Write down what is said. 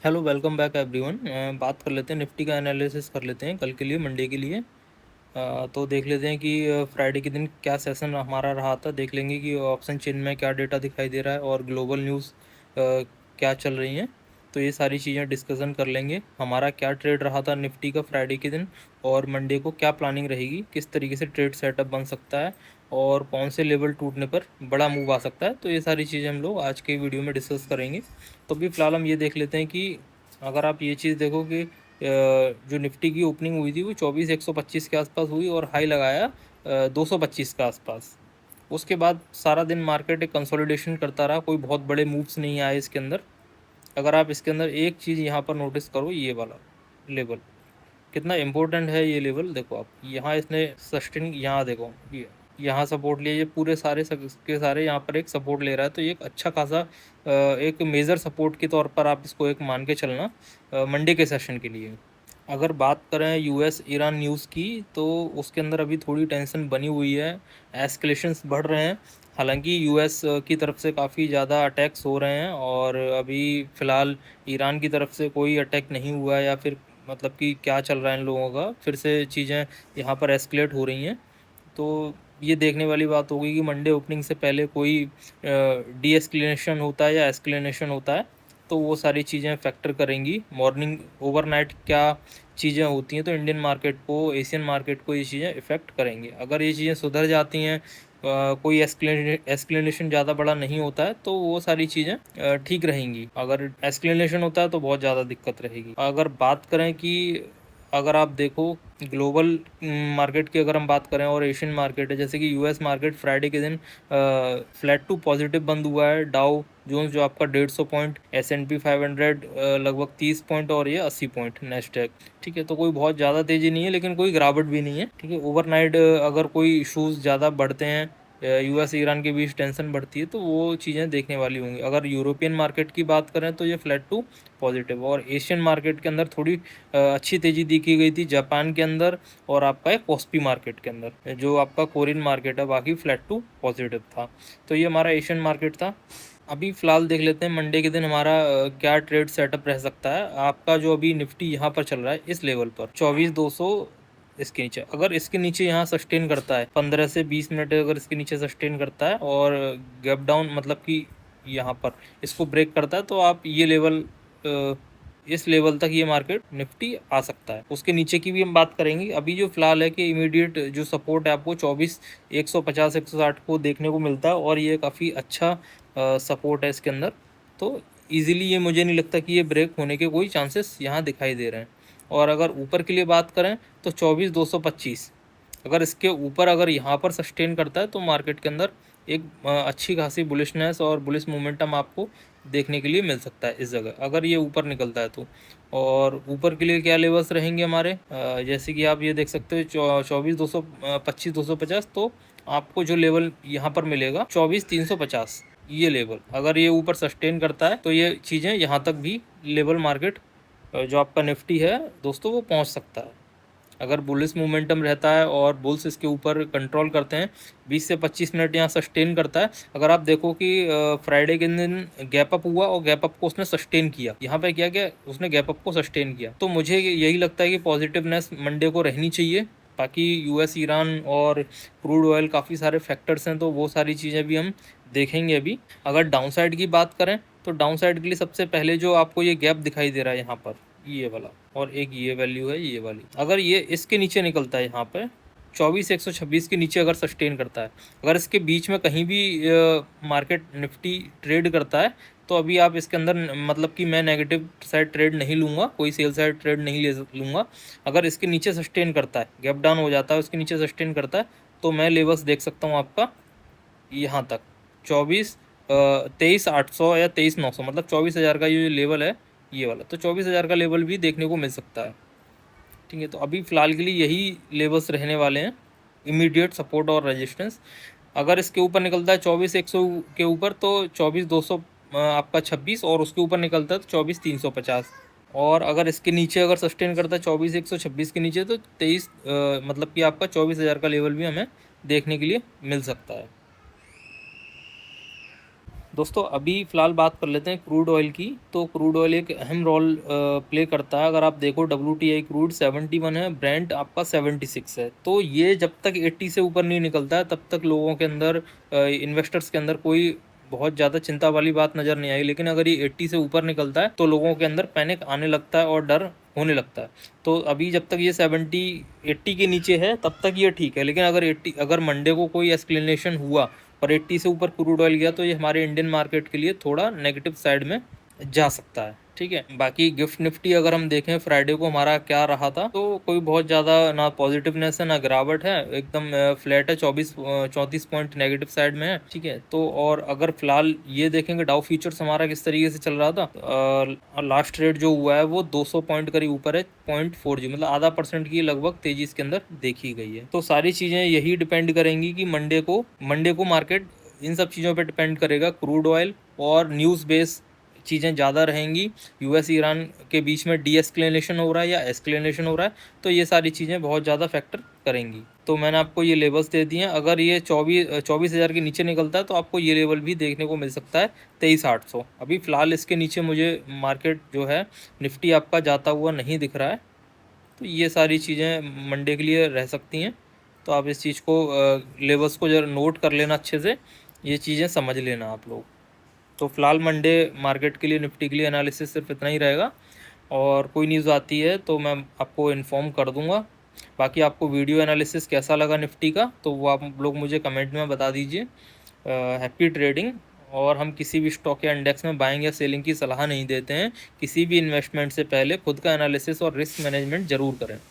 Hello, welcome back everyone. बात कर लेते हैं, निफ्टी का एनालिसिस कर लेते हैं कल के लिए, मंडे के लिए। तो देख लेते हैं कि फ्राइडे के दिन क्या सेशन हमारा रहा था। देख लेंगे कि ऑप्शन चेन में क्या डेटा दिखाई दे रहा है और ग्लोबल न्यूज़ क्या चल रही हैं। तो ये सारी चीज़ें डिस्कशन कर लेंगे, हमारा क्या ट्रेड रहा था निफ्टी का फ्राइडे के दिन, और मंडे को क्या प्लानिंग रहेगी, किस तरीके से ट्रेड सेटअप बन सकता है और कौन से लेवल टूटने पर बड़ा मूव आ सकता है। तो ये सारी चीज़ें हम लोग आज के वीडियो में डिस्कस करेंगे। तो अभी फ़िलहाल हम ये देख लेते हैं कि अगर आप ये चीज़ देखो कि जो निफ्टी की ओपनिंग हुई थी वो 24,125 के आसपास हुई और हाई लगाया 225 के आसपास। उसके बाद सारा दिन मार्केट एक कंसोलिडेशन करता रहा, कोई बहुत बड़े मूव्स नहीं आए इसके अंदर। अगर आप इसके अंदर एक चीज़ यहाँ पर नोटिस करो, ये वाला लेवल कितना इम्पोर्टेंट है। ये लेवल देखो आप, यहाँ इसने सस्टेन, यहाँ देखो ये यहाँ सपोर्ट लिया, ये पूरे सारे के सारे यहाँ पर एक सपोर्ट ले रहा है। तो ये एक अच्छा खासा एक मेजर सपोर्ट के तौर पर आप इसको एक मान के चलना मंडे के सेशन के लिए। अगर बात करें यूएस ईरान न्यूज़ की, तो उसके अंदर अभी थोड़ी टेंशन बनी हुई है, एस्केलेशंस बढ़ रहे हैं। हालांकि यूएस की तरफ से काफ़ी ज़्यादा अटैक्स हो रहे हैं और अभी फ़िलहाल ईरान की तरफ से कोई अटैक नहीं हुआ है, या फिर मतलब कि क्या चल रहा है इन लोगों का, फिर से चीज़ें यहाँ पर एस्केलेट हो रही हैं। तो ये देखने वाली बात होगी कि मंडे ओपनिंग से पहले कोई डी एस्केलेशन होता है या एस्केलेशन होता है, तो वो सारी चीज़ें फैक्टर करेंगी। मॉर्निंग ओवरनाइट क्या चीज़ें होती हैं, तो इंडियन मार्केट को, एशियन मार्केट को ये चीज़ें इफ़ेक्ट करेंगे। अगर ये चीज़ें सुधर जाती हैं, कोई एस्केलेशन ज़्यादा बड़ा नहीं होता है, तो वो सारी चीज़ें ठीक रहेंगी। अगर एस्केलेशन होता है तो बहुत ज़्यादा दिक्कत रहेगी। अगर बात करें कि अगर आप देखो ग्लोबल मार्केट की, अगर हम बात करें और एशियन मार्केट है, जैसे कि यूएस मार्केट फ्राइडे के दिन फ्लैट टू पॉजिटिव बंद हुआ है। डाउ जोन्स जो आपका 150 पॉइंट, S&P 500 लगभग 30 पॉइंट और ये 80 पॉइंट नेस्डैक। ठीक है, तो कोई बहुत ज़्यादा तेज़ी नहीं है लेकिन कोई गिरावट भी नहीं है। ठीक है, ओवरनाइट अगर कोई इशूज़ ज़्यादा बढ़ते हैं, यूएस ईरान के बीच टेंशन बढ़ती है, तो वो चीज़ें देखने वाली होंगी। अगर यूरोपियन मार्केट की बात करें तो ये फ्लैट टू पॉजिटिव, और एशियन मार्केट के अंदर थोड़ी अच्छी तेज़ी दिखी गई थी जापान के अंदर और आपका एक कॉस्पी मार्केट के अंदर, जो आपका कोरियन मार्केट है, बाकी फ्लैट टू पॉजिटिव था। तो ये हमारा एशियन मार्केट था। अभी फ़िलहाल देख लेते हैं मंडे के दिन हमारा क्या ट्रेड सेटअप रह सकता है। आपका जो अभी निफ्टी यहाँ पर चल रहा है इस लेवल पर 24,200, इसके नीचे, अगर इसके नीचे यहाँ सस्टेन करता है 15 से 20 मिनट, अगर इसके नीचे सस्टेन करता है और गैप डाउन मतलब कि यहाँ पर इसको ब्रेक करता है, तो आप ये लेवल, इस लेवल तक ये मार्केट निफ्टी आ सकता है। उसके नीचे की भी हम बात करेंगे। अभी जो फिलहाल है कि इमीडिएट जो सपोर्ट है आपको 24,150 160 को देखने को मिलता है, और ये काफ़ी अच्छा सपोर्ट है इसके अंदर। तो ईजिली ये मुझे नहीं लगता कि ये ब्रेक होने के कोई चांसेस यहाँ दिखाई दे रहे हैं। और अगर ऊपर के लिए बात करें तो 24,225, अगर इसके ऊपर अगर यहाँ पर सस्टेन करता है तो मार्केट के अंदर एक अच्छी खासी बुलिशनेस और बुलिश मोमेंटम आपको देखने के लिए मिल सकता है इस जगह, अगर ये ऊपर निकलता है तो। और ऊपर के लिए क्या लेवल्स रहेंगे हमारे, जैसे कि आप ये देख सकते हो 24,225 250, तो आपको जो लेवल यहाँ पर मिलेगा 24,350, ये लेवल अगर ये ऊपर सस्टेन करता है तो ये चीज़ें यहाँ तक भी लेवल मार्केट जो आपका निफ्टी है दोस्तों वो पहुँच सकता है। अगर बुलिश मोमेंटम रहता है और बुल्स इसके ऊपर कंट्रोल करते हैं, 20 से 25 मिनट यहाँ सस्टेन करता है। अगर आप देखो कि फ्राइडे के दिन गैप अप हुआ और गैप अप को उसने सस्टेन किया, यहाँ पे क्या किया उसने, गैप अप को सस्टेन किया, तो मुझे यही लगता है कि पॉजिटिवनेस मंडे को रहनी चाहिए। बाकी यूएस ईरान और क्रूड ऑयल काफ़ी सारे फैक्टर्स हैं, तो वो सारी चीज़ें भी हम देखेंगे अभी। अगर डाउन साइड की बात करें तो डाउन साइड के लिए सबसे पहले जो आपको ये गैप दिखाई दे रहा है यहाँ पर, ये वाला, और एक ये वैल्यू है ये वाली, अगर ये इसके नीचे निकलता है यहाँ पे 24,126 के नीचे अगर सस्टेन करता है, अगर इसके बीच में कहीं भी मार्केट निफ्टी ट्रेड करता है, तो अभी आप इसके अंदर मतलब कि मैं नेगेटिव साइड ट्रेड नहीं लूँगा, कोई सेल साइड ट्रेड नहीं ले लूँगा। अगर इसके नीचे सस्टेन करता है, गैप डाउन हो जाता है, उसके नीचे सस्टेन करता है, तो मैं लेवल्स देख सकता हूँ आपका यहाँ तक 23,800 या 23,900, मतलब 24,000 का ये लेवल है ये वाला, तो 24,000 का लेवल भी देखने को मिल सकता है। ठीक है, तो अभी फ़िलहाल के लिए यही लेवल्स रहने वाले हैं, इमीडिएट सपोर्ट और रेजिस्टेंस। अगर इसके ऊपर निकलता है 24,100 के ऊपर, तो 24,200 आपका 26, और उसके ऊपर निकलता है तो 24,350। और अगर इसके नीचे अगर सस्टेन करता है 24,126 के नीचे, तो 23 मतलब कि आपका 24,000 का लेवल भी हमें देखने के लिए मिल सकता है। दोस्तों अभी फ़िलहाल बात कर लेते हैं क्रूड ऑयल की। तो क्रूड ऑयल एक अहम रोल प्ले करता है। अगर आप देखो WTI क्रूड 71 है, ब्रेंट आपका 76 है। तो ये जब तक 80 से ऊपर नहीं निकलता है तब तक लोगों के अंदर, इन्वेस्टर्स के अंदर कोई बहुत ज़्यादा चिंता वाली बात नज़र नहीं आई। लेकिन अगर ये 80 से ऊपर निकलता है तो लोगों के अंदर पैनिक आने लगता है और डर होने लगता है। तो अभी जब तक ये 80 के नीचे है तब तक ये ठीक है। लेकिन अगर मंडे को कोई एस्केलेशन हुआ और 80 से ऊपर क्रूड ऑयल गया तो ये हमारे इंडियन मार्केट के लिए थोड़ा नेगेटिव साइड में जा सकता है। ठीक है, बाकी गिफ्ट निफ्टी अगर हम देखें फ्राइडे को हमारा क्या रहा था, तो कोई बहुत ज़्यादा ना पॉजिटिवनेस है ना गिरावट है, एकदम फ्लैट है। 34 पॉइंट नेगेटिव साइड में है। ठीक है, तो और अगर फिलहाल ये देखेंगे डाउ फ्यूचर्स हमारा किस तरीके से चल रहा था, लास्ट रेट जो हुआ है वो 200 पॉइंट करीब ऊपर है, 0.40, मतलब आधा % की लगभग तेजी इसके अंदर देखी गई है। तो सारी चीज़ें यही डिपेंड करेंगी कि मंडे को मार्केट इन सब चीज़ों पे डिपेंड करेगा। क्रूड ऑयल और न्यूज़ बेस चीज़ें ज़्यादा रहेंगी। यूएस ईरान के बीच में डी एस्केलेशन हो रहा है या एस्केलेशन हो रहा है, तो ये सारी चीज़ें बहुत ज़्यादा फैक्टर करेंगी। तो मैंने आपको ये लेवल्स दे दिए हैं। अगर ये 24,000 के नीचे निकलता है तो आपको ये लेवल भी देखने को मिल सकता है, 23,800। अभी फ़िलहाल इसके नीचे मुझे मार्केट जो है निफ्टी आपका जाता हुआ नहीं दिख रहा है। तो ये सारी चीज़ें मंडे के लिए रह सकती हैं। तो आप इस चीज़ को, लेवल्स को जरा नोट कर लेना अच्छे से, ये चीज़ें समझ लेना आप लोग। तो फिलहाल मंडे मार्केट के लिए, निफ्टी के लिए एनालिसिस सिर्फ इतना ही रहेगा। और कोई न्यूज़ आती है तो मैं आपको इन्फॉर्म कर दूंगा। बाकी आपको वीडियो एनालिसिस कैसा लगा निफ्टी का, तो वो आप लोग मुझे कमेंट में बता दीजिए। Happy trading. और हम किसी भी स्टॉक या इंडेक्स में बाइंग या सेलिंग की सलाह नहीं देते हैं। किसी भी इन्वेस्टमेंट से पहले खुद का एनालिसिस और रिस्क मैनेजमेंट ज़रूर करें।